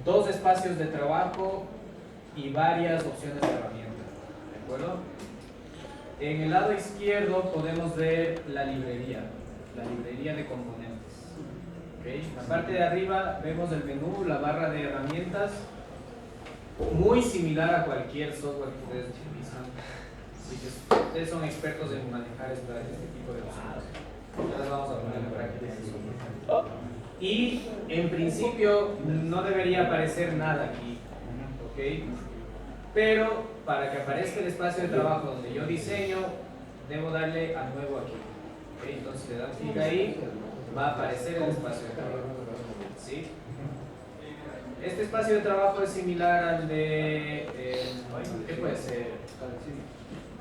dos espacios de trabajo y varias opciones de herramientas, ¿de acuerdo? En el lado izquierdo podemos ver la librería de componentes. ¿Okay? En la parte de arriba vemos el menú, la barra de herramientas, muy similar a cualquier software que ustedes utilizan. Así que ustedes son expertos en manejar este tipo de opciones. Ya las vamos a poner en práctica. Y en principio no debería aparecer nada aquí, ¿ok? Pero para que aparezca el espacio de trabajo donde yo diseño, debo darle a nuevo aquí, ¿ok? Entonces si le dan clic ahí, va a aparecer el espacio de trabajo, ¿sí? Este espacio de trabajo es similar al de, ¿qué puede ser?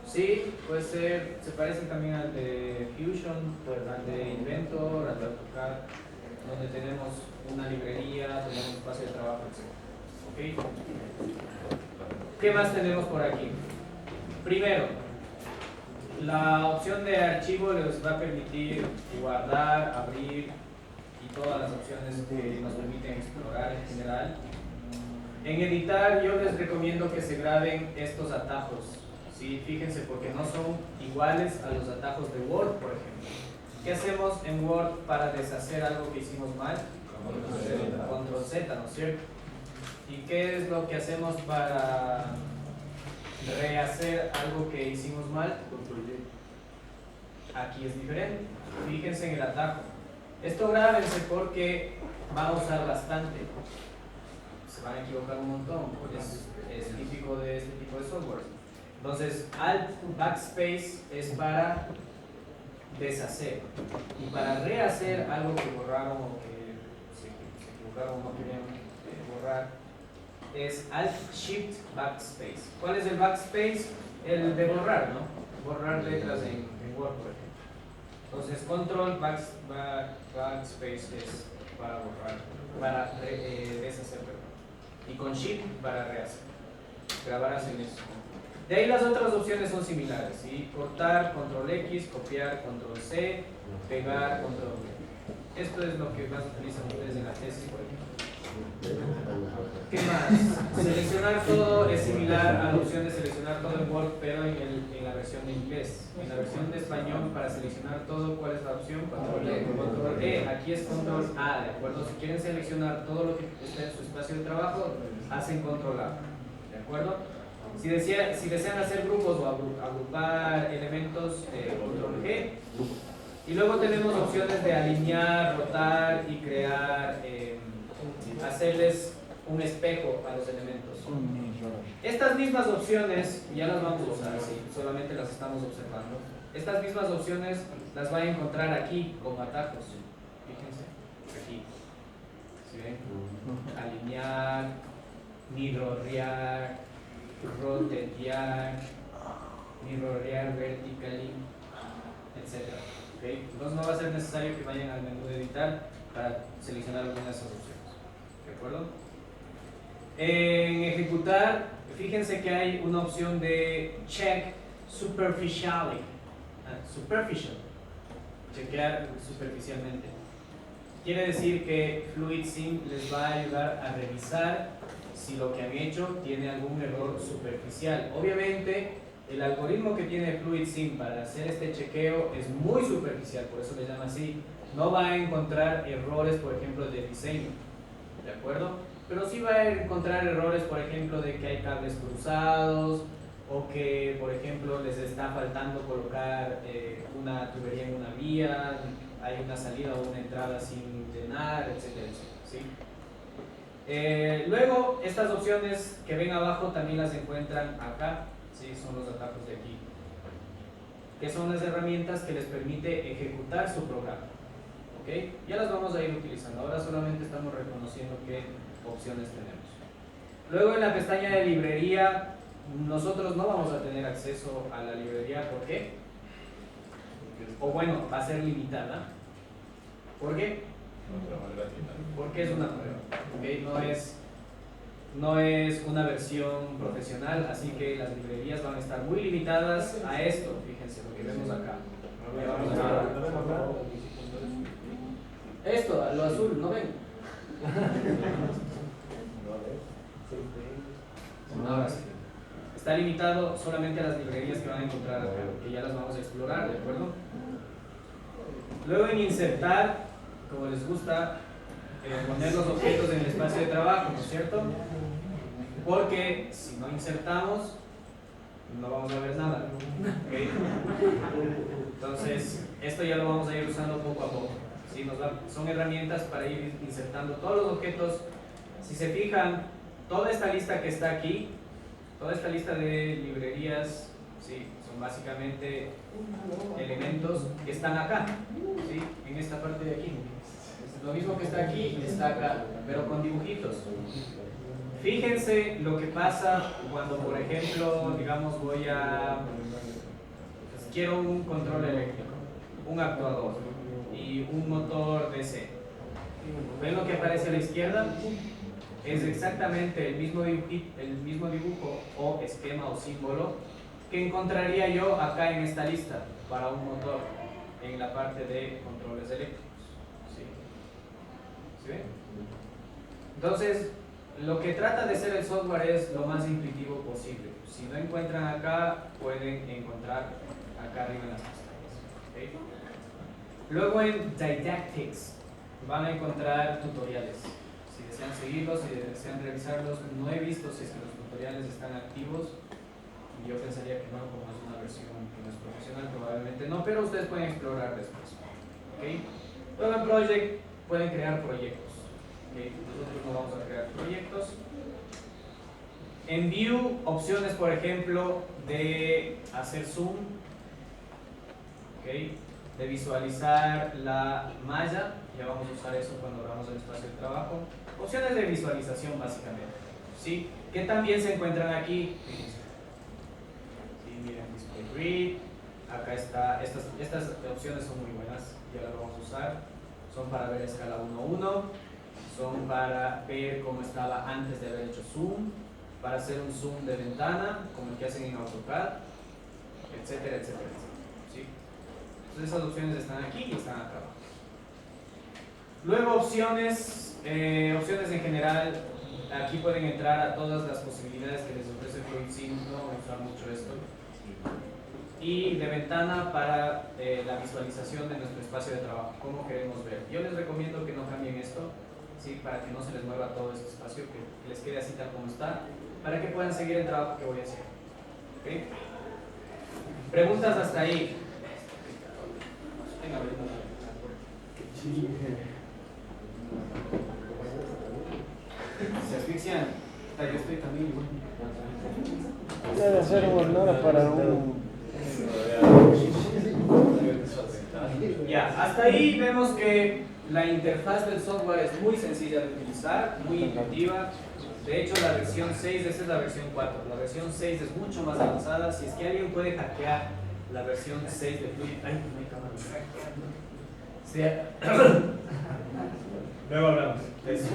Sí, puede ser, se parece también al de Fusion, al de Inventor, al de AutoCAD, donde tenemos una librería, tenemos un espacio de trabajo, etc. ¿Okay? ¿Qué más tenemos por aquí? Primero, la opción de archivo les va a permitir guardar, abrir y todas las opciones que nos permiten explorar en general. En editar yo les recomiendo que se graben estos atajos, ¿sí? Fíjense, porque no son iguales a los atajos de Word, por ejemplo. ¿Qué hacemos en Word para deshacer algo que hicimos mal? Control Z, ¿no es cierto? ¿Y qué es lo que hacemos para rehacer algo que hicimos mal? Aquí es diferente. Fíjense en el atajo. Esto grábense porque va a usar bastante. Se van a equivocar un montón, porque es típico de este tipo de software. Entonces, Alt Backspace es para deshacer, y para rehacer algo que borraron o que se equivocaron o no querían borrar es Alt Shift Backspace. ¿Cuál es el backspace? El de borrar, ¿no? Borrar letras en Word, por ejemplo. Entonces Control Backspace es para borrar, para deshacer, perdón. Y con Shift para rehacer. Grabarás en eso. De ahí las otras opciones son similares, ¿sí? Cortar, control X, copiar, control C, pegar, control V. Esto es lo que más utilizan ustedes en la tesis, por ejemplo. ¿Qué más? Seleccionar todo es similar a la opción de seleccionar todo en Word, pero en la versión de inglés. En la versión de español, para seleccionar todo, ¿cuál es la opción? Control E. Control E. Aquí es control A, ¿de acuerdo? Si quieren seleccionar todo lo que esté en su espacio de trabajo, hacen control A, ¿de acuerdo? Si desean hacer grupos o agrupar elementos, control G. Y luego tenemos opciones de alinear, rotar y crear, hacerles un espejo a los elementos. Estas mismas opciones ya las vamos a usar, sí, solamente las estamos observando. Estas mismas opciones las van a encontrar aquí como atajos. Fíjense, aquí. ¿Sí ven? Alinear, mirrorear, rotear, mirrorear vertically, etc. ¿Okay? Entonces no va a ser necesario que vayan al menú de editar para seleccionar alguna de esas opciones. ¿De acuerdo? En ejecutar, fíjense que hay una opción de check superficially. Superficial. Chequear superficialmente. Quiere decir que FluidSim les va a ayudar a revisar si lo que han hecho tiene algún error superficial. Obviamente, el algoritmo que tiene FluidSim para hacer este chequeo es muy superficial, por eso le llama así. No va a encontrar errores, por ejemplo, de diseño, ¿de acuerdo? Pero sí va a encontrar errores, por ejemplo, de que hay cables cruzados, o que, por ejemplo, les está faltando colocar una tubería en una vía, hay una salida o una entrada sin llenar, etcétera, ¿sí? Luego, estas opciones que ven abajo también las encuentran acá, ¿sí? Son los atajos de aquí, que son las herramientas que les permite ejecutar su programa. ¿Okay? Ya las vamos a ir utilizando, ahora solamente estamos reconociendo qué opciones tenemos. Luego en la pestaña de librería, nosotros no vamos a tener acceso a la librería, ¿por qué? O bueno, va a ser limitada. ¿Por qué? Porque es una prueba, ¿okay? No es una versión profesional, así que las librerías van a estar muy limitadas a esto. Fíjense lo que vemos acá. Esto, lo azul, ¿no ven? Ahora sí. Está limitado solamente a las librerías que van a encontrar acá, que ya las vamos a explorar, ¿de acuerdo? Luego en insertar, como les gusta, poner los objetos en el espacio de trabajo, ¿no es cierto? Porque si no insertamos, no vamos a ver nada. ¿Okay? Entonces, esto ya lo vamos a ir usando poco a poco. ¿Sí? Son herramientas para ir insertando todos los objetos. Si se fijan, toda esta lista que está aquí, toda esta lista de librerías, ¿sí? Son básicamente elementos que están acá, ¿sí? En esta parte de aquí. Lo mismo que está aquí está acá, pero con dibujitos. Fíjense lo que pasa cuando, por ejemplo, digamos, pues, quiero un control eléctrico, un actuador y un motor DC. ¿Ven lo que aparece a la izquierda? Es exactamente el mismo dibujo o esquema o símbolo que encontraría yo acá en esta lista para un motor en la parte de controles eléctricos. ¿Sí ven? Entonces, lo que trata de ser el software es lo más intuitivo posible. Si no encuentran acá, pueden encontrar acá arriba en las pestañas. ¿Okay? Luego en Didactics van a encontrar tutoriales. Si desean seguirlos, si desean revisarlos, no he visto si es que los tutoriales están activos. Y yo pensaría que no, como es una versión que no es profesional, probablemente no, pero ustedes pueden explorar después. ¿Okay? Luego en Project pueden crear proyectos. ¿Okay? Nosotros no vamos a crear proyectos. En View, opciones, por ejemplo, de hacer zoom, ¿okay? De visualizar la malla, ya vamos a usar eso cuando hablamos del espacio de trabajo. Opciones de visualización, básicamente, ¿sí? Que también se encuentran aquí. Sí, miren, Display Grid, acá está, estas opciones son muy buenas, ya las vamos a usar. Son para ver escala 1:1, son para ver cómo estaba antes de haber hecho zoom, para hacer un zoom de ventana, como el que hacen en AutoCAD, etcétera, etcétera, etcétera. ¿Sí? Entonces esas opciones están aquí y están acá abajo. Luego opciones en general, aquí pueden entrar a todas las posibilidades que les ofrece FluidSim, no voy a usar mucho esto. Y de ventana para la visualización de nuestro espacio de trabajo, cómo queremos ver. Yo les recomiendo que no cambien esto, ¿sí? Para que no se les mueva todo este espacio, que les quede así tal como está, para que puedan seguir el trabajo que voy a hacer. ¿Okay? ¿Preguntas hasta ahí? Venga, se asfixian. Yo estoy también igual. Debe ser una para un... Ya, hasta ahí vemos que la interfaz del software es muy sencilla de utilizar, muy intuitiva. De hecho, la versión 6, esta es la versión 4. La versión 6 es mucho más avanzada. Si es que alguien puede hackear la versión 6 de Fluid... ¡Ay, no hay cámara! Sí. Luego hablamos de eso.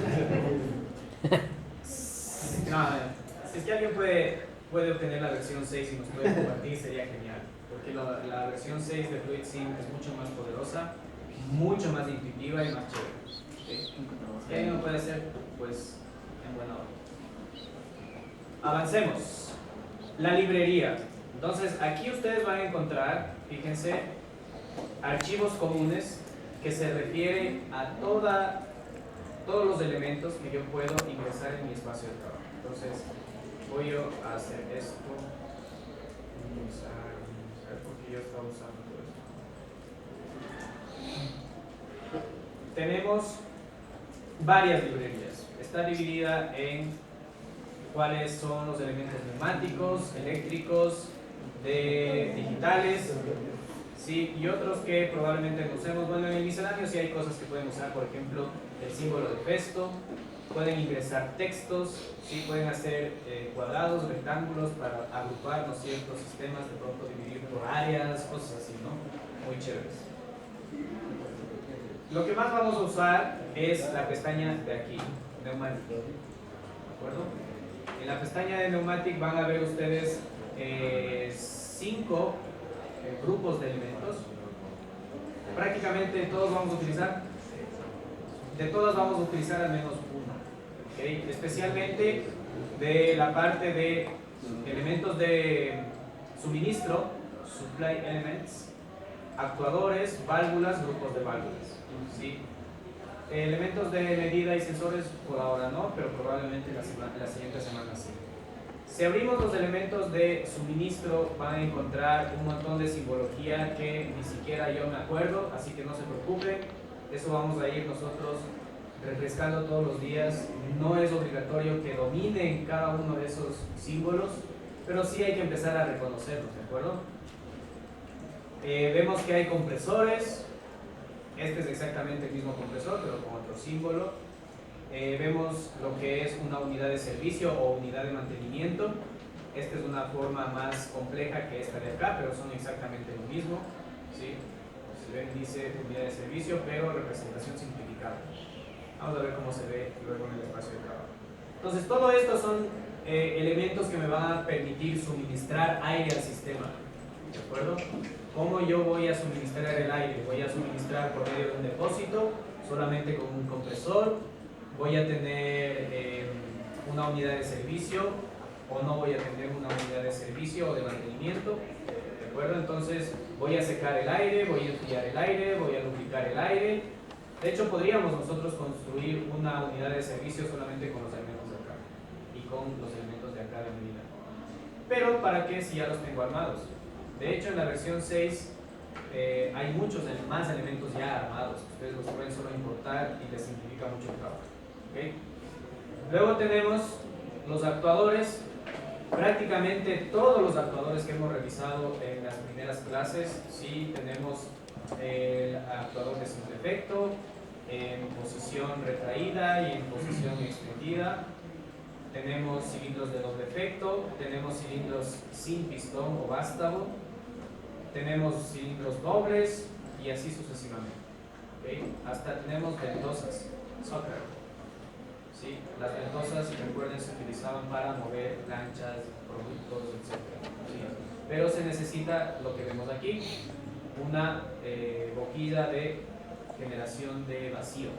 No, si es que alguien puede obtener la versión 6 y nos puede compartir, sería genial. Porque la versión 6 de FluidSim es mucho más poderosa, mucho más intuitiva y más chévere. ¿Okay? Si alguien lo puede hacer, pues en buena hora. Avancemos. La librería. Entonces, aquí ustedes van a encontrar, fíjense, archivos comunes que se refieren a todos los elementos que yo puedo ingresar en mi espacio de trabajo. Entonces, voy yo a hacer esto. Porque yo estaba usando todo esto. Tenemos varias librerías. Está dividida en cuáles son los elementos neumáticos, eléctricos, digitales, ¿sí? Y otros que probablemente no usemos. Bueno, en el misceláneo sí hay cosas que pueden usar, por ejemplo, el símbolo de pesto, pueden ingresar textos, ¿sí? Pueden hacer cuadrados, rectángulos para agrupar, ¿no? Ciertos sistemas, de pronto dividir por áreas, cosas así, ¿no? Muy chéveres. Lo que más vamos a usar es la pestaña de aquí, Pneumatic, ¿de acuerdo? En la pestaña de Pneumatic van a ver ustedes 5 grupos de elementos. Prácticamente todos vamos a utilizar, de todas vamos a utilizar al menos ¿okay? Especialmente de la parte de elementos de suministro, supply elements, actuadores, válvulas, grupos de válvulas, ¿sí? Elementos de medida y sensores por ahora no, pero probablemente la siguiente semana sí. Si abrimos los elementos de suministro van a encontrar un montón de simbología que ni siquiera yo me acuerdo, así que no se preocupen, eso vamos a ir nosotros refrescando todos los días. No es obligatorio que dominen cada uno de esos símbolos, pero sí hay que empezar a reconocerlos, ¿de acuerdo? Vemos que hay compresores, este es exactamente el mismo compresor, pero con otro símbolo. Vemos lo que es una unidad de servicio o unidad de mantenimiento. Esta es una forma más compleja que esta de acá, pero son exactamente lo mismo, ¿sí? Si ven, dice unidad de servicio, pero representación simplificada. Vamos a ver cómo se ve luego en el espacio de trabajo. Entonces, todo esto son elementos que me van a permitir suministrar aire al sistema, ¿de acuerdo? ¿Cómo yo voy a suministrar el aire? Voy a suministrar por medio de un depósito, solamente con un compresor. Voy a tener una unidad de servicio o no voy a tener una unidad de servicio o de mantenimiento, ¿de acuerdo? Entonces voy a secar el aire, voy a enfriar el aire, voy a lubricar el aire. De hecho, podríamos nosotros construir una unidad de servicio solamente con los elementos de acá y con los elementos de acá de medida. Pero ¿para qué si ya los tengo armados? De hecho, en la versión 6 hay muchos más elementos ya armados. Ustedes los pueden solo importar y les simplifica mucho el trabajo. ¿Okay? Luego tenemos los actuadores. Prácticamente todos los actuadores que hemos revisado en las primeras clases, sí tenemos el actuador de simple efecto, en posición retraída y en posición extendida. Tenemos cilindros de doble efecto, tenemos cilindros sin pistón o vástago, tenemos cilindros dobles y así sucesivamente. ¿Okay? Hasta tenemos ventosas, soccer. ¿Sí? Las ventosas, recuerden, se utilizaban para mover planchas, productos, etc. ¿Sí? Pero se necesita lo que vemos aquí, una boquilla de generación de vacío.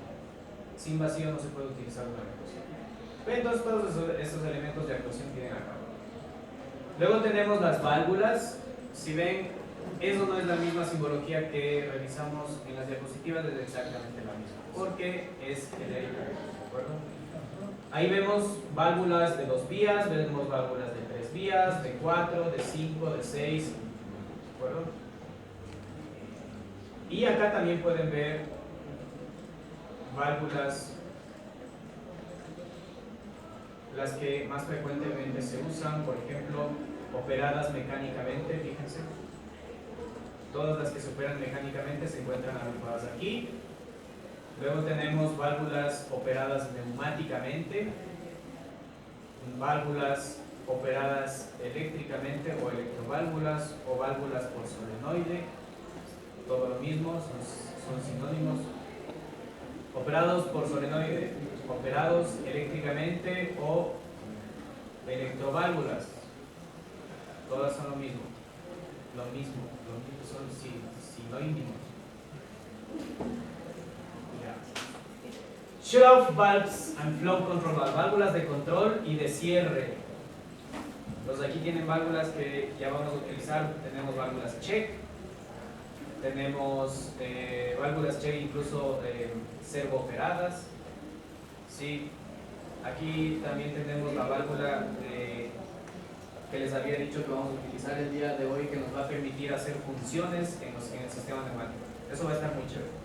Sin vacío no se puede utilizar una ventosa. Entonces todos esos elementos de actuación tienen acá. Luego tenemos las válvulas. Si ven, eso no es la misma simbología que revisamos en las diapositivas, es exactamente la misma, porque es genérico, ¿de acuerdo? Ahí vemos válvulas de 2 vías, vemos válvulas de 3 vías, de 4, de 5, de 6, ¿de acuerdo? Y acá también pueden ver válvulas, las que más frecuentemente se usan, por ejemplo, operadas mecánicamente, fíjense. Todas las que se operan mecánicamente se encuentran agrupadas aquí. Luego tenemos válvulas operadas neumáticamente, válvulas operadas eléctricamente o electroválvulas o válvulas por solenoide, todo lo mismo, son sinónimos. Operados por solenoide, operados eléctricamente o electroválvulas, todas son lo mismo, son sinónimos. Shut-off valves and flow control valves, válvulas de control y de cierre. Los de aquí tienen válvulas que ya vamos a utilizar. Tenemos válvulas check, tenemos válvulas check incluso servo operadas. ¿Sí? Aquí también tenemos la válvula que les había dicho que vamos a utilizar el día de hoy, que nos va a permitir hacer funciones en el sistema neumático. Eso va a estar muy chévere.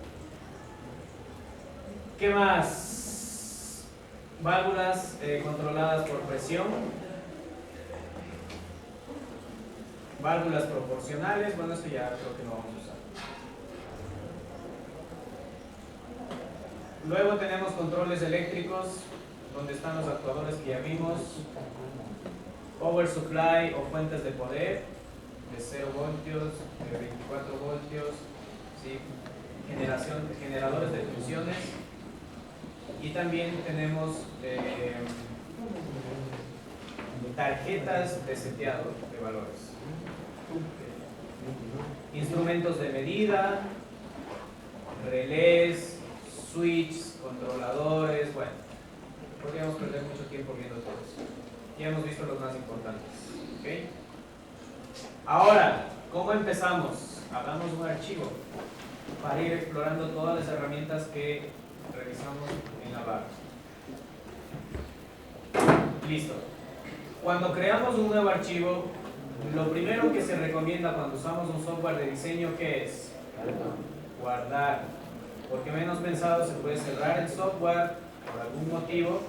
¿Qué más? Válvulas controladas por presión, válvulas proporcionales. Bueno, esto ya creo que no vamos a usar. Luego tenemos controles eléctricos, donde están los actuadores que ya vimos, power supply o fuentes de poder de 0 voltios, de 24 voltios, ¿sí? Generadores de funciones. Y también tenemos tarjetas de seteado de valores, instrumentos de medida, relés, switches, controladores, bueno, podríamos perder mucho tiempo viendo todo eso. Ya hemos visto los más importantes. ¿Okay? Ahora, ¿cómo empezamos? Hablamos de un archivo para ir explorando todas las herramientas que revisamos en la barra. Listo. Cuando creamos un nuevo archivo, lo primero que se recomienda cuando usamos un software de diseño, ¿qué es? Guardar. Porque menos pensado se puede cerrar el software por algún motivo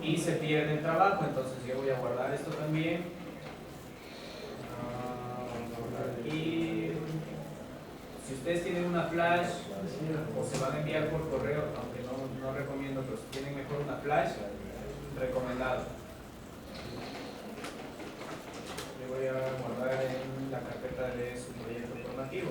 y se pierde el trabajo. Entonces yo voy a guardar esto también. Y si ustedes tienen una flash o se van a enviar por correo, aunque no recomiendo, pero si tienen mejor una flash, recomendado. Yo voy a guardar en la carpeta de su proyecto formativo.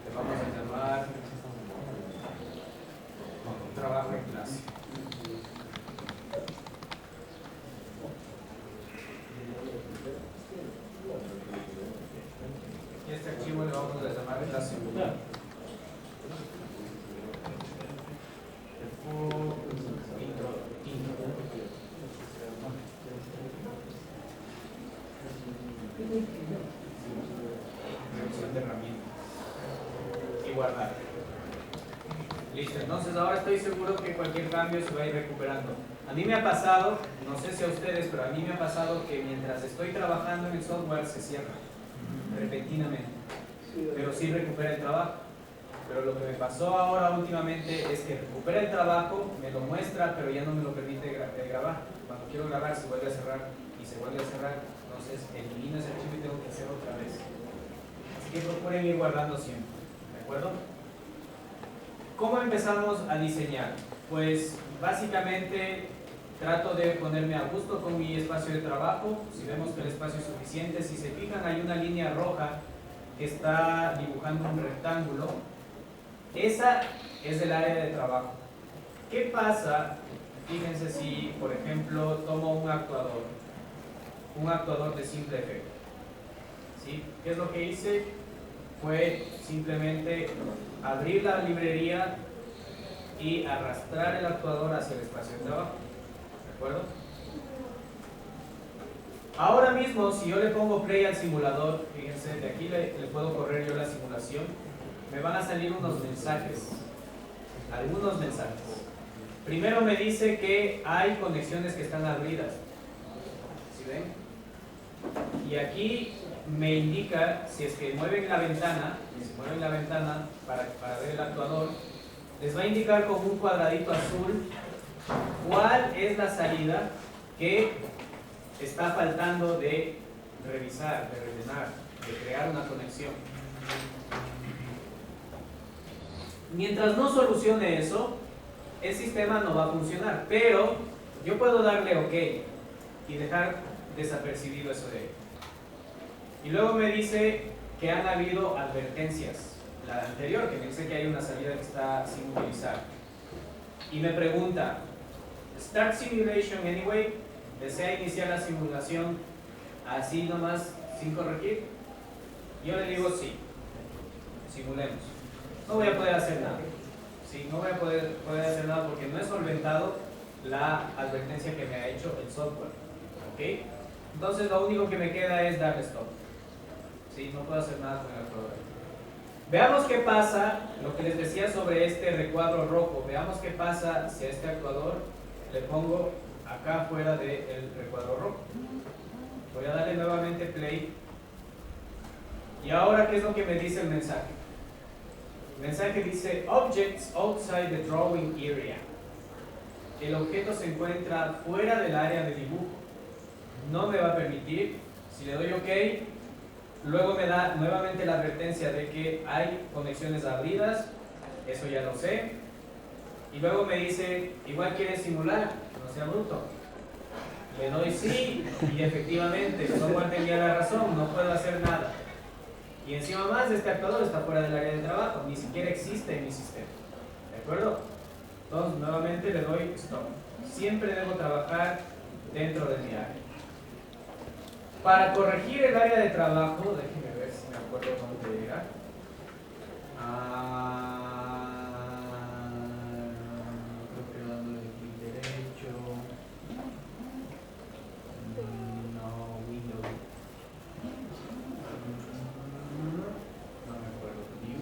Le vamos a llamar trabajo en clase. Y este archivo le vamos a llamar clase 1. Revisión de herramientas y guardar. Listo, entonces ahora estoy seguro que cualquier cambio se va a ir recuperando. A mí me ha pasado, no sé si a ustedes, pero a mí me ha pasado que mientras estoy trabajando en el software se cierra repentinamente, pero sí recupera el trabajo. Pero lo que me pasó ahora últimamente es que recupera el trabajo, me lo muestra, pero ya no me lo permite grabar. Cuando quiero grabar se vuelve a cerrar y se vuelve a cerrar, entonces elimino ese archivo y tengo que hacer otra vez. Así que procuren ir guardando siempre, ¿de acuerdo? ¿Cómo empezamos a diseñar? Pues básicamente trato de ponerme a gusto con mi espacio de trabajo. Si vemos que el espacio es suficiente, si se fijan hay una línea roja que está dibujando un rectángulo. Esa es el área de trabajo. ¿Qué pasa? Fíjense si, por ejemplo, tomo un actuador de simple efecto. ¿Sí? ¿Qué es lo que hice? Fue simplemente abrir la librería y arrastrar el actuador hacia el espacio de trabajo. ¿De acuerdo? Ahora mismo, si yo le pongo play al simulador, fíjense, de aquí le puedo correr yo la simulación, me van a salir unos mensajes, algunos mensajes. Primero me dice que hay conexiones que están abridas, ¿sí ven? Y aquí me indica, si es que mueven la ventana, para ver el actuador, les va a indicar con un cuadradito azul cuál es la salida que está faltando de revisar, de rellenar, de crear una conexión. Mientras no solucione eso, el sistema no va a funcionar, pero yo puedo darle OK y dejar desapercibido eso de ahí. Y luego me dice que han habido advertencias. La anterior, que me dice que hay una salida que está sin utilizar. Y me pregunta, ¿Start Simulation Anyway? ¿Desea iniciar la simulación así nomás, sin corregir? Yo le digo sí. Simulemos. No voy a poder hacer nada. Sí, no voy a poder hacer nada porque no he solventado la advertencia que me ha hecho el software. ¿Ok? Entonces lo único que me queda es darle stop. Sí, no puedo hacer nada con el actuador. Veamos qué pasa, lo que les decía sobre este recuadro rojo. Veamos qué pasa si a este actuador le pongo acá fuera del recuadro rojo. Voy a darle nuevamente play. Y ahora, ¿qué es lo que me dice el mensaje? El mensaje dice Objects outside the drawing area. El objeto se encuentra fuera del área de dibujo. No me va a permitir. Si le doy OK, luego me da nuevamente la advertencia de que hay conexiones abridas. Eso ya lo sé. Y luego me dice, igual quieres simular, no sea bruto. Le doy sí y efectivamente el software tenía la razón, no puedo hacer nada. Y encima más, este actuador está fuera del área de trabajo, ni siquiera existe en mi sistema. ¿De acuerdo? Entonces nuevamente le doy stop. Siempre debo trabajar dentro de mi área. Para corregir el área de trabajo, déjenme ver si me acuerdo dónde era. Creo que dándole clic derecho. No, Windows. No me acuerdo. View.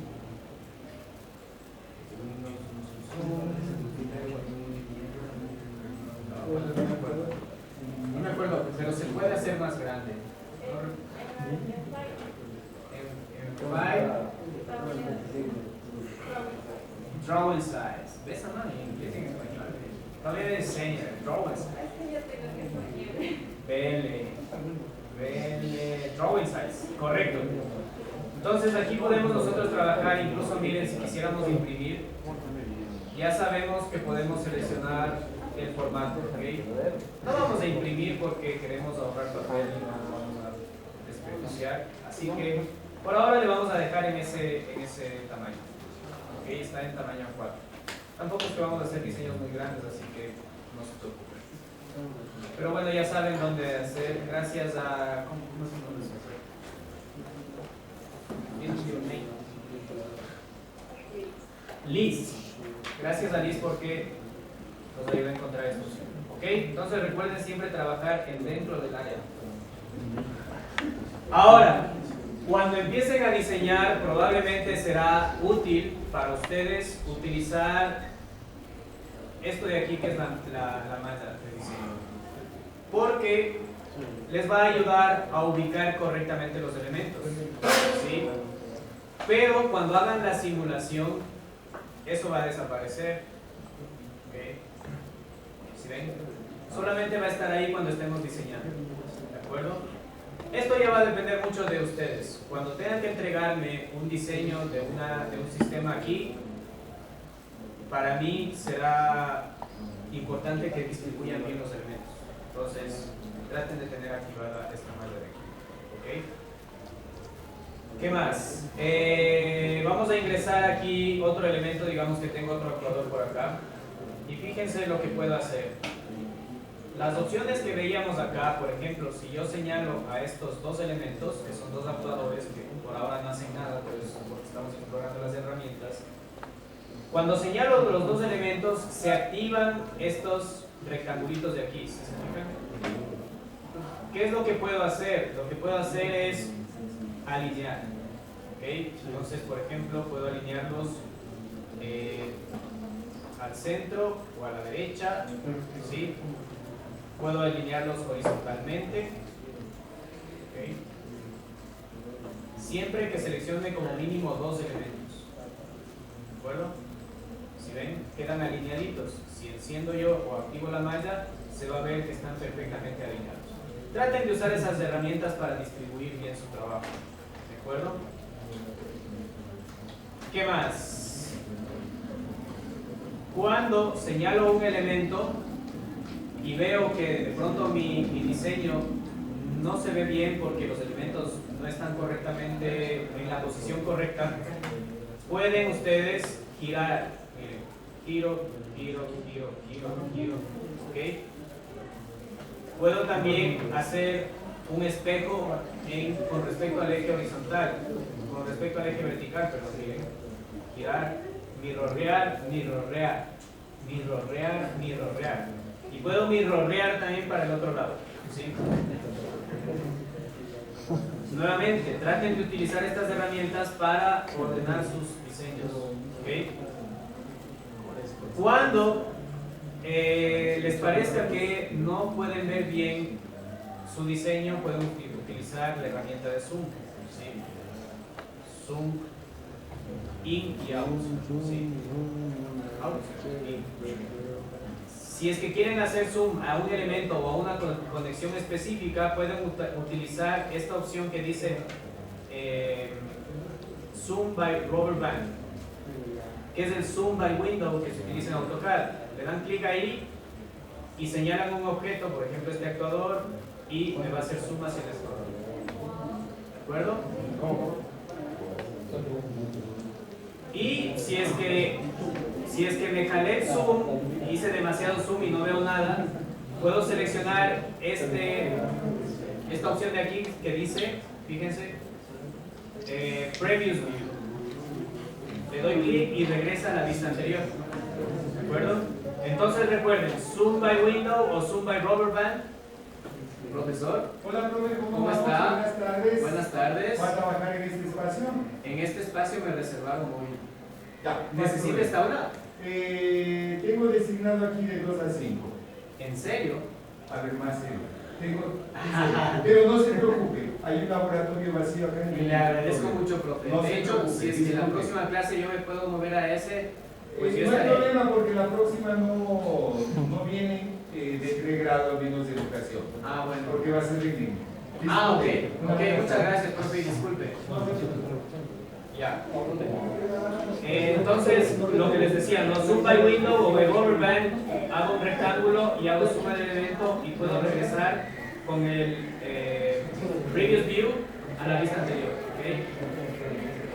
Windows, no me acuerdo. No me acuerdo, pero se puede hacer más grande. En File, Drawing Size. ¿Ves, Ana? En inglés y en español. Todavía de diseño, Drawing Size. Drawing Size. Correcto. Entonces aquí podemos nosotros trabajar, incluso miren, si quisiéramos imprimir, ya sabemos que podemos seleccionar el formato, ¿ok? No vamos a imprimir porque queremos ahorrar papel y no vamos a desperdiciar, así que por ahora le vamos a dejar en ese tamaño, ¿ok? Está en tamaño 4. Tampoco es que vamos a hacer diseños muy grandes, así que no se preocupen. Pero bueno, ya saben dónde hacer, gracias a... ¿Cómo se llama eso? Liz. Gracias a Liz porque nos ayuda a encontrar esto. ¿Ok? Entonces recuerden siempre trabajar dentro del área. Ahora, cuando empiecen a diseñar, probablemente será útil para ustedes utilizar esto de aquí, que es la malla de diseño. Porque les va a ayudar a ubicar correctamente los elementos. ¿Sí? Pero cuando hagan la simulación, eso va a desaparecer. ¿Okay? ¿Sí ven? Solamente va a estar ahí cuando estemos diseñando. ¿De acuerdo? Esto ya va a depender mucho de ustedes. Cuando tengan que entregarme un diseño de un sistema aquí, para mí será importante que distribuyan bien los elementos. Entonces, traten de tener activada esta malla de aquí. ¿Ok? ¿Qué más? Vamos a ingresar aquí otro elemento, digamos que tengo otro actuador por acá. Y fíjense lo que puedo hacer. Las opciones que veíamos acá, por ejemplo, si yo señalo a estos dos elementos, que son dos actuadores que por ahora no hacen nada, pues porque estamos explorando las herramientas. Cuando señalo los dos elementos, se activan estos rectangulitos de aquí. ¿Se fijan? ¿Qué es lo que puedo hacer? Lo que puedo hacer es alinear. ¿Okay? Entonces, por ejemplo, puedo alinearlos al centro o a la derecha. ¿Sí? Puedo alinearlos horizontalmente. ¿Okay? Siempre que seleccione como mínimo dos elementos. ¿De acuerdo? Si ven, quedan alineaditos. Si enciendo yo o activo la malla, se va a ver que están perfectamente alineados. Traten de usar esas herramientas para distribuir bien su trabajo. ¿De acuerdo? ¿Qué más? Cuando señalo un elemento y veo que de pronto mi diseño no se ve bien porque los elementos no están correctamente en la posición correcta, pueden ustedes girar. Miren, giro, giro, giro, giro, giro. ¿Ok? Puedo también hacer un espejo con respecto al eje horizontal, con respecto al eje vertical, perdón, miren. Girar, mirrorrear, mirrorrear, mirrorrear, mirrorrear. Y puedo mirrorrear también para el otro lado. ¿Sí? Nuevamente, traten de utilizar estas herramientas para ordenar sus diseños. ¿Okay? Cuando les parezca que no pueden ver bien su diseño, pueden utilizar la herramienta de zoom. ¿Sí? Zoom in y out. ¿Sí? Out, in. Si es que quieren hacer zoom a un elemento o a una conexión específica, pueden utilizar esta opción que dice Zoom by Rubber Band, que es el Zoom by Window que se utiliza en AutoCAD. Le dan clic ahí y señalan un objeto, por ejemplo este actuador, y me va a hacer zoom hacia el actuador. ¿De acuerdo? Y si es que me jalé el zoom, hice demasiado zoom y no veo nada, puedo seleccionar este esta opción de aquí que dice, fíjense, Previous View. Le doy clic y regresa a la vista anterior. ¿De acuerdo? Entonces recuerden, Zoom by Window o Zoom by Rubber Band. Profesor. Hola, profe, ¿Cómo está? Buenas tardes. Buenas tardes. ¿Va a trabajar en este espacio? En este espacio me reservaron hoy. Ya. ¿Necesita esta hora? Tengo designado aquí de 2 a 5. ¿En serio? A ver, más serio. Pero no se preocupe, hay un laboratorio vacío acá en el. Le agradezco mucho, profe. No De se hecho, preocupe, si es que la disculpe. próxima clase yo me puedo mover a ese, pues yo No hay estaré. problema porque la próxima no viene de pregrado, menos de educación. Ah, bueno. Porque va a ser en línea. Ah, ok. Disculpe. Ok, muchas gracias, profe, y disculpe. Ya. Entonces, lo que les decía, no Zoom by Window o by Rubber Band, hago un rectángulo y hago suma del evento y puedo regresar con el Previous View a la vista anterior. ¿Okay?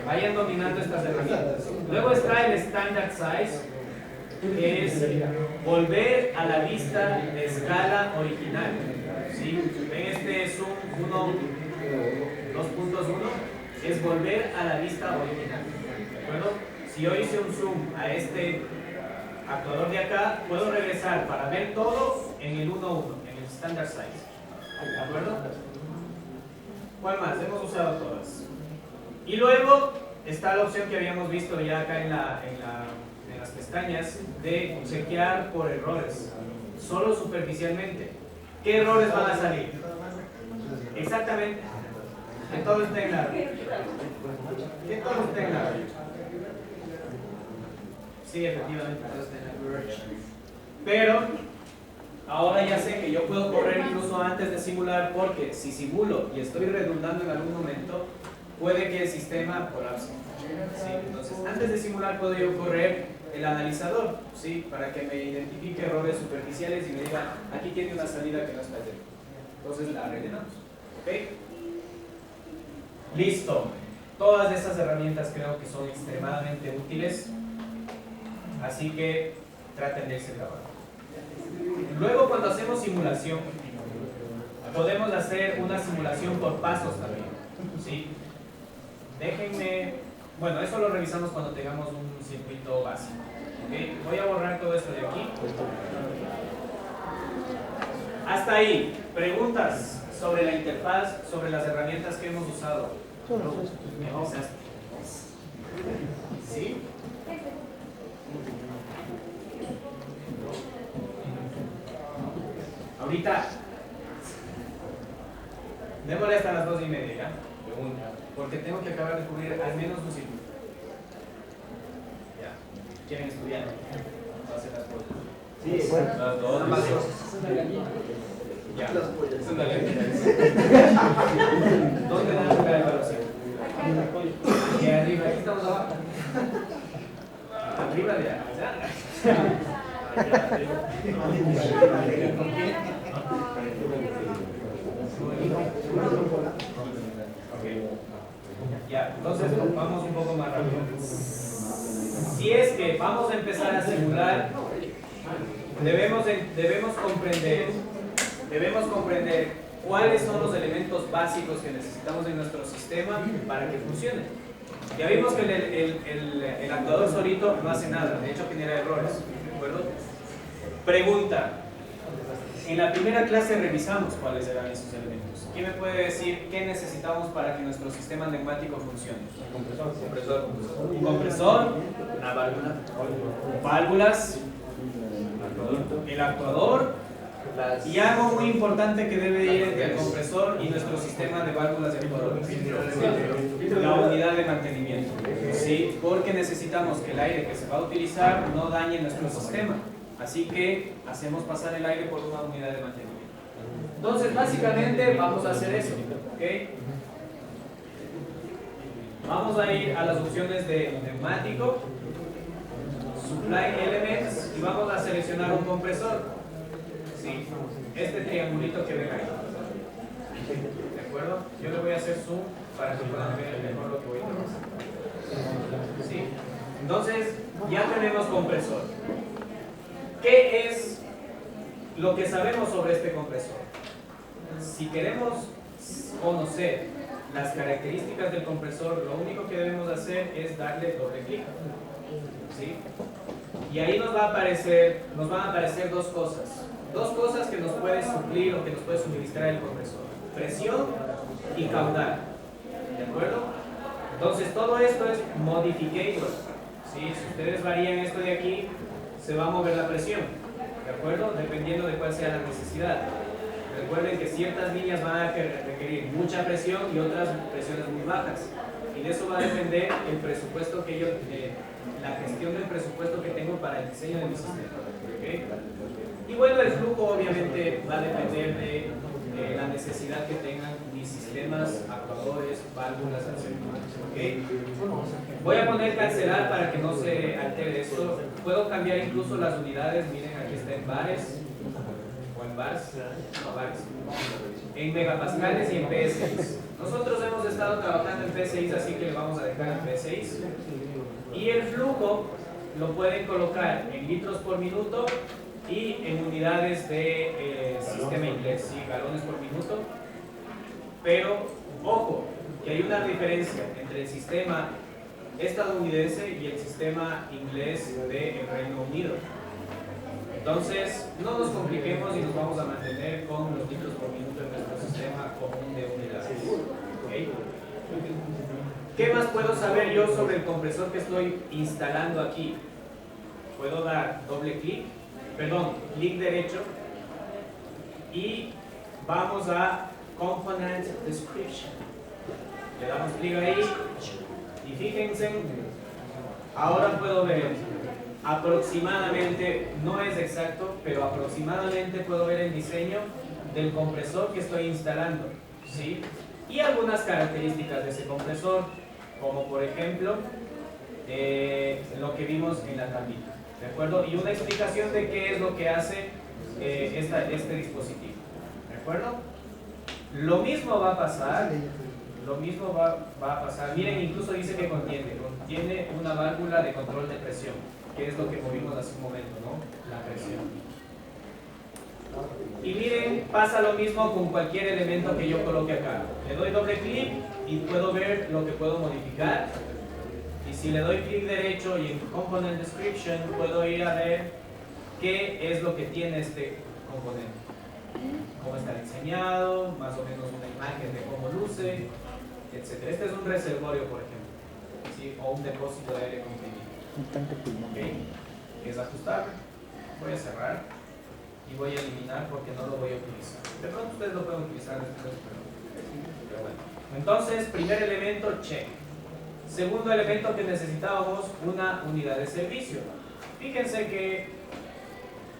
Vayan dominando estas herramientas. Luego está el Standard Size, que es volver a la vista de escala original. ¿Sí? Ven este Zoom 2.1, es volver a la vista original. ¿De acuerdo? Si yo hice un zoom a este actuador de acá, puedo regresar para ver todo en el 1.1, en el Standard Size. ¿De acuerdo? ¿Cuál más? Hemos usado todas. Y luego está la opción que habíamos visto ya acá en las pestañas de chequear por errores, solo superficialmente. ¿Qué errores van a salir? Exactamente. Que todo esté en claro. Que todo esté en claro. Sí, efectivamente, todo está en claro. Pero ahora ya sé que yo puedo correr incluso antes de simular, porque si simulo y estoy redundando en algún momento, puede que el sistema colapse. ¿Sí? Entonces, antes de simular puedo yo correr el analizador, ¿sí? Para que me identifique errores superficiales y me diga, aquí tiene una salida que no está dentro. Entonces la rellenamos. ¿Ok? Listo. Todas esas herramientas creo que son extremadamente útiles, así que traten de irse trabajando. Luego, cuando hacemos simulación, podemos hacer una simulación por pasos también, ¿sí? Déjenme, bueno, eso lo revisamos cuando tengamos un circuito básico, ¿ok? Voy a borrar todo esto de aquí. Hasta ahí, preguntas sobre la interfaz, sobre las herramientas que hemos usado. ¿Empezaste? ¿Sí? Ahorita, démosle hasta las 2:30, ¿ya? Porque tengo que acabar de cubrir al menos un circuito. Ya. ¿Quieren estudiar? Va a hacer las cosas. Sí, bueno. Las dos. Ambas cosas. Ya. Es una lenta. ¿Dónde dan la evaluación? Y arriba, aquí estamos abajo. Arriba de allá. Ya, entonces vamos un poco más rápido. Si es que vamos a empezar a simular, debemos comprender cuáles son los elementos básicos que necesitamos en nuestro sistema para que funcione. Ya vimos que el actuador solito no hace nada, de hecho genera errores, ¿de acuerdo? Pregunta. En la primera clase revisamos cuáles eran esos elementos. ¿Quién me puede decir qué necesitamos para que nuestro sistema neumático funcione? Un compresor, una válvula, válvulas, el actuador y algo muy importante que debe ir entre el compresor y nuestro sistema de válvulas de actuador, la unidad de mantenimiento, ¿sí? Porque necesitamos que el aire que se va a utilizar no dañe nuestro sistema, así que hacemos pasar el aire por una unidad de mantenimiento. Entonces básicamente vamos a hacer eso, ¿ok? Vamos a ir a las opciones de neumático, Supply Elements, y vamos a seleccionar un compresor. Sí, este triangulito que ven ahí. ¿De acuerdo? Yo le voy a hacer zoom para que puedan ver mejor lo que voy a hacer. ¿Sí? Entonces, ya tenemos compresor. ¿Qué es lo que sabemos sobre este compresor? Si queremos conocer las características del compresor, lo único que debemos hacer es darle doble clic, ¿sí? Y ahí nos van a aparecer dos cosas que nos puede suplir o que nos puede suministrar el compresor: presión y caudal, ¿de acuerdo? Entonces todo esto es modificator, ¿sí? Si ustedes varían esto de aquí, se va a mover la presión, ¿de acuerdo? Dependiendo de cuál sea la necesidad. Recuerden que ciertas líneas van a requerir mucha presión y otras presiones muy bajas. Y de eso va a depender el presupuesto que yo, la gestión del presupuesto que tengo para el diseño de mi sistema. ¿Okay? Y bueno, el flujo obviamente va a depender de la necesidad que tengan mis sistemas, actuadores, válvulas, etc. ¿Okay? Voy a poner cancelar para que no se altere esto. Puedo cambiar incluso las unidades. Miren, aquí está en bares. En bars, no, bars, en megapascales y en PSI. Nosotros hemos estado trabajando en PSI, así que le vamos a dejar en PSI. Y el flujo lo pueden colocar en litros por minuto y en unidades de sistema inglés, ¿sí? Galones por minuto. Pero, ojo, que hay una diferencia entre el sistema estadounidense y el sistema inglés del Reino Unido. Entonces, no nos compliquemos y nos vamos a mantener con los litros por minuto en nuestro sistema común de unidades. ¿Okay? ¿Qué más puedo saber yo sobre el compresor que estoy instalando aquí? Puedo dar doble clic, clic derecho, y vamos a Component Description. Le damos clic ahí y fíjense, ahora puedo ver aproximadamente, no es exacto, pero aproximadamente puedo ver el diseño del compresor que estoy instalando, ¿sí? Y algunas características de ese compresor, como por ejemplo lo que vimos en la tablita, ¿de acuerdo? Y una explicación de qué es lo que hace este dispositivo, ¿de acuerdo? Lo mismo va a pasar, miren, incluso dice que contiene una válvula de control de presión, que es lo que movimos hace un momento, ¿no? La presión. Y miren, pasa lo mismo con cualquier elemento que yo coloque acá. Le doy doble clic y puedo ver lo que puedo modificar. Y si le doy clic derecho y en Component Description, puedo ir a ver qué es lo que tiene este componente. Cómo está diseñado, más o menos una imagen de cómo luce, etc. Este es un reservorio, por ejemplo, ¿sí? O un depósito de aire comprimido. Okay. Es ajustable. Voy a cerrar y voy a eliminar porque no lo voy a utilizar. De pronto ustedes lo pueden utilizar después, pero bueno. Entonces, primer elemento, check. Segundo elemento que necesitábamos, una unidad de servicio. Fíjense que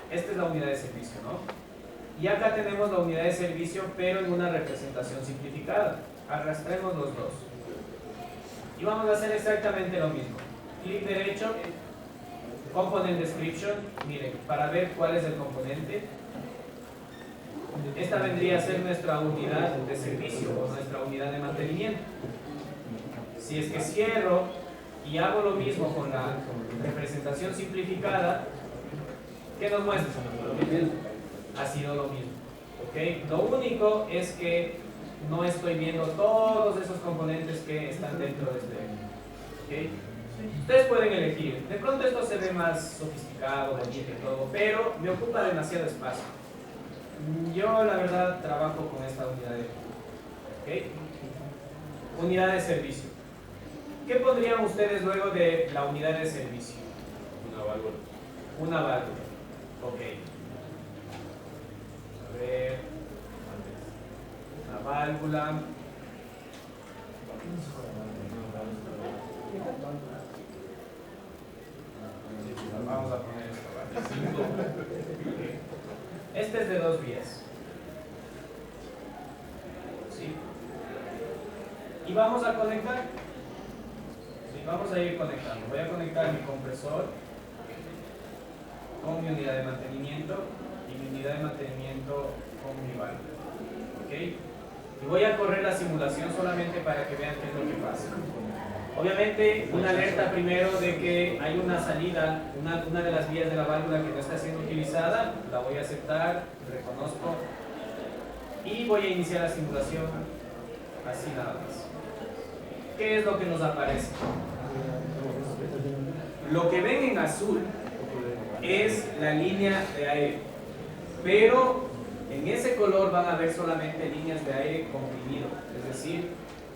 esta es la unidad de servicio, ¿no? Y acá tenemos la unidad de servicio, pero en una representación simplificada. Arrastremos los dos. Y vamos a hacer exactamente lo mismo. Clic derecho, Component Description, miren, para ver cuál es el componente. Esta vendría a ser nuestra unidad de servicio o nuestra unidad de mantenimiento. Si es que cierro y hago lo mismo con la representación simplificada, ¿qué nos muestra? Ha sido lo mismo. ¿Okay? Lo único es que no estoy viendo todos esos componentes que están dentro de este. ¿Okay? Ustedes pueden elegir. De pronto esto se ve más sofisticado, bonito y todo, pero me ocupa demasiado espacio. Yo la verdad trabajo con esta unidad de ¿okay? Unidad de servicio. ¿Qué pondrían ustedes luego de la unidad de servicio? Una válvula. Una válvula. Ok. A ver. Una válvula. Vamos a poner esta válvula. Okay. Este es de 2 vías. ¿Sí? Y vamos a conectar. ¿Sí? Vamos a ir conectando. Voy a conectar mi compresor con mi unidad de mantenimiento y mi unidad de mantenimiento con mi válvula. ¿Ok? Y voy a correr la simulación solamente para que vean qué es lo que pasa. Obviamente, una alerta primero de que hay una salida, una de las vías de la válvula que no está siendo utilizada. La voy a aceptar, reconozco y voy a iniciar la simulación. así nada más. ¿Qué es lo que nos aparece? Lo que ven en azul es la línea de aire, pero en ese color van a ver solamente líneas de aire comprimido, es decir,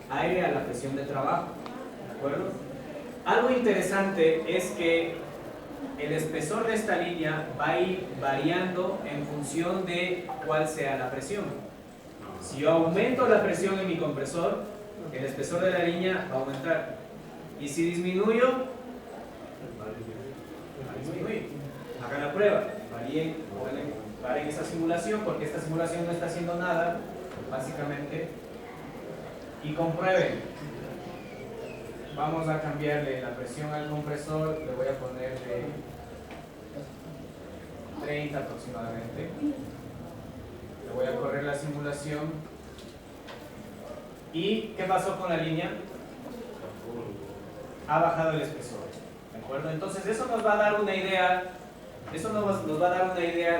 aire a la presión de trabajo, ¿de acuerdo? Algo interesante es que el espesor de esta línea va a ir variando en función de cuál sea la presión. Si yo aumento la presión en mi compresor, el espesor de la línea va a aumentar. Y si disminuyo, va a disminuir. Hagan la prueba, paren esa simulación, porque esta simulación no está haciendo nada, básicamente, y comprueben. Vamos a cambiarle la presión al compresor, le voy a poner de 30 aproximadamente. Le voy a correr la simulación. ¿Y qué pasó con la línea? Ha bajado el espesor, ¿de acuerdo? Entonces eso nos va a dar una idea,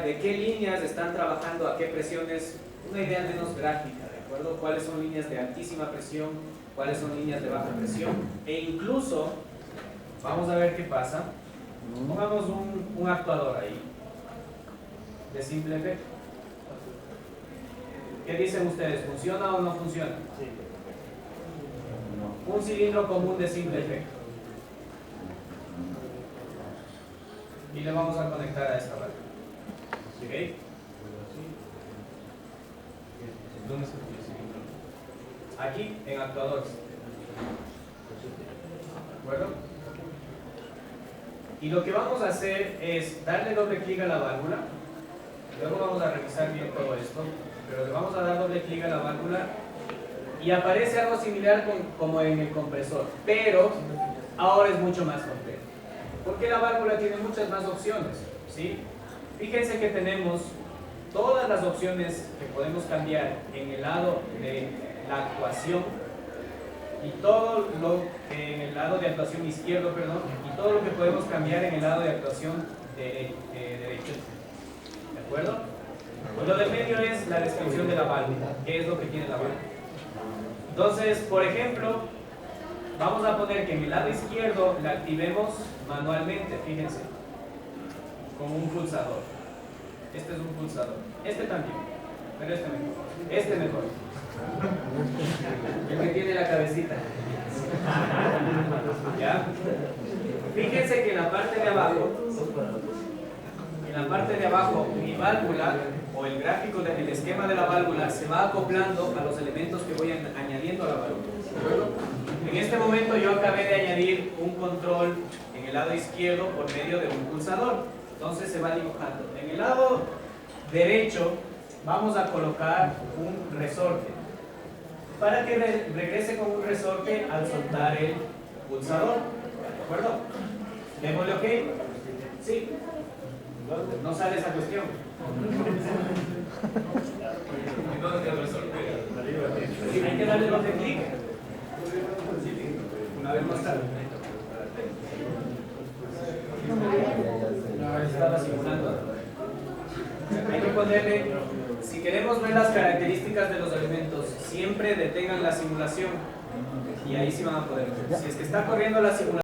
de qué líneas están trabajando, a qué presiones, una idea menos gráfica, ¿de acuerdo? Cuáles son líneas de altísima presión, cuáles son líneas de baja presión, e incluso, vamos a ver qué pasa, pongamos un actuador ahí, de simple efecto. ¿Qué dicen ustedes? ¿Funciona o no funciona? Sí. Un cilindro común de simple efecto. Y le vamos a conectar a esta válvula. ¿Ok? ¿Dónde se pone el cilindro? Aquí, en actuadores. ¿De acuerdo? Y lo que vamos a hacer es darle doble clic a la válvula. Luego vamos a revisar bien todo esto. Pero le vamos a dar doble clic a la válvula y aparece algo similar como en el compresor, pero ahora es mucho más complejo, porque la válvula tiene muchas más opciones, ¿sí? Fíjense que tenemos todas las opciones que podemos cambiar en el lado de la actuación y todo lo en el lado de actuación izquierdo, perdón, y todo lo que podemos cambiar en el lado de actuación derecho, ¿de acuerdo? Pues lo del medio es la descripción de la válvula, qué es lo que tiene la válvula. Entonces, por ejemplo, vamos a poner que en el lado izquierdo la activemos manualmente, fíjense, con un pulsador. Este es un pulsador, este también, pero este mejor. Este mejor. El que tiene la cabecita. ¿Ya? Fíjense que en la parte de abajo, mi válvula, o el gráfico del esquema de la válvula, se va acoplando a los elementos que voy añadiendo a la válvula. En este momento yo acabé de añadir un control en el lado izquierdo por medio de un pulsador. Entonces se va dibujando. En el lado derecho vamos a colocar un resorte, para que regrese con un resorte al soltar el pulsador. ¿De acuerdo? ¿Démosle OK? Sí. No sale esa cuestión. ¿Y dónde está el resorte? Hay que darle doble clic. Una vez más tarde. Estaba simulando. Hay que ponerle, si queremos ver las características de los elementos, siempre detengan la simulación y ahí sí van a poder ver. Si es que está corriendo la simulación.